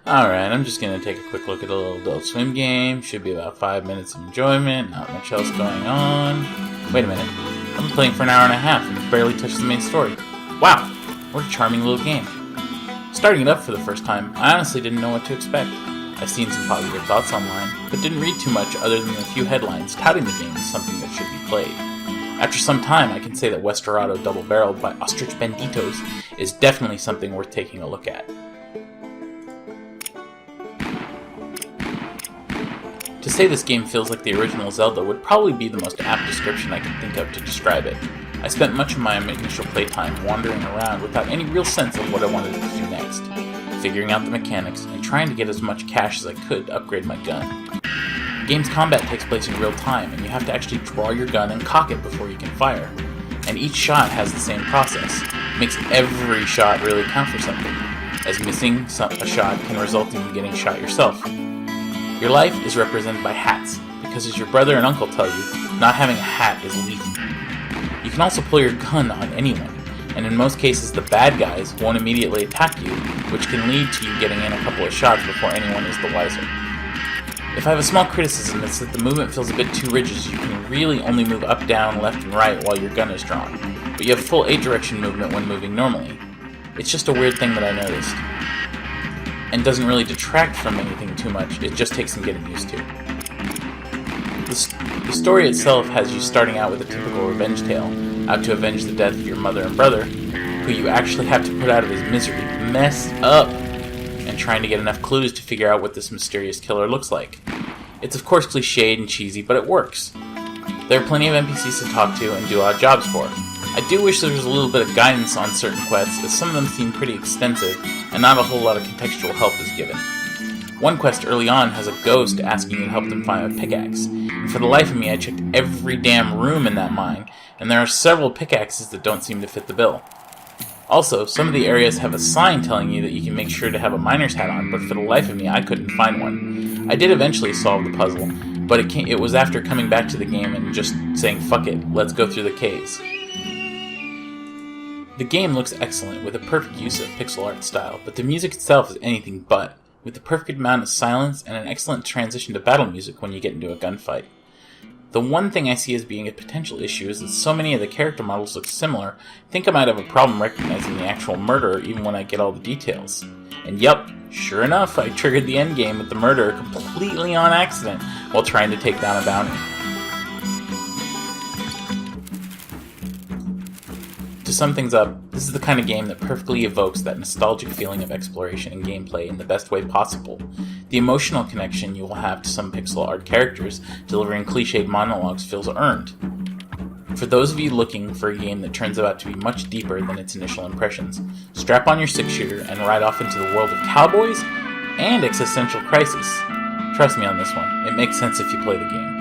Alright, I'm just gonna take a quick look at a little Adult Swim game. Should be about 5 minutes of enjoyment, not much else going on. Wait a minute, I've been playing for an hour and a half and barely touched the main story. Wow, what a charming little game. Starting it up for the first time, I honestly didn't know what to expect. I've seen some positive thoughts online, but didn't read too much other than a few headlines touting the game as something that should be played. After some time, I can say that Westerado Double Barreled by Ostrich Banditos is definitely something worth taking a look at. To say this game feels like the original Zelda would probably be the most apt description I can think of to describe it. I spent much of my initial playtime wandering around without any real sense of what I wanted to do next, figuring out the mechanics and trying to get as much cash as I could to upgrade my gun. The game's combat takes place in real time, and you have to actually draw your gun and cock it before you can fire. And each shot has the same process. It makes every shot really count for something, as missing a shot can result in you getting shot yourself. Your life is represented by hats, because as your brother and uncle tell you, not having a hat is lethal. You can also pull your gun on anyone, and in most cases the bad guys won't immediately attack you, which can lead to you getting in a couple of shots before anyone is the wiser. If I have a small criticism, it's that the movement feels a bit too rigid, as you can really only move up, down, left, and right while your gun is drawn, but you have full 8-direction movement when moving normally. It's just a weird thing that I noticed, and doesn't really detract from anything too much, it just takes some getting used to. The story itself has you starting out with a typical revenge tale, out to avenge the death of your mother and brother, who you actually have to put out of his misery, messed up, and trying to get enough clues to figure out what this mysterious killer looks like. It's of course cliched and cheesy, but it works. There are plenty of NPCs to talk to and do odd jobs for. I do wish there was a little bit of guidance on certain quests, as some of them seem pretty extensive, and not a whole lot of contextual help is given. One quest early on has a ghost asking you to help them find a pickaxe, and for the life of me I checked every damn room in that mine, and there are several pickaxes that don't seem to fit the bill. Also, some of the areas have a sign telling you that you can make sure to have a miner's hat on, but for the life of me I couldn't find one. I did eventually solve the puzzle, but it was after coming back to the game and just saying fuck it, let's go through the caves. The game looks excellent, with a perfect use of pixel art style, but the music itself is anything but, with the perfect amount of silence and an excellent transition to battle music when you get into a gunfight. The one thing I see as being a potential issue is that so many of the character models look similar, I think I might have a problem recognizing the actual murderer even when I get all the details. And yup, sure enough, I triggered the endgame with the murderer completely on accident while trying to take down a bounty. To sum things up, this is the kind of game that perfectly evokes that nostalgic feeling of exploration and gameplay in the best way possible. The emotional connection you will have to some pixel art characters delivering cliched monologues feels earned. For those of you looking for a game that turns out to be much deeper than its initial impressions, strap on your 6-shooter and ride off into the world of cowboys and existential crisis. Trust me on this one, it makes sense if you play the game.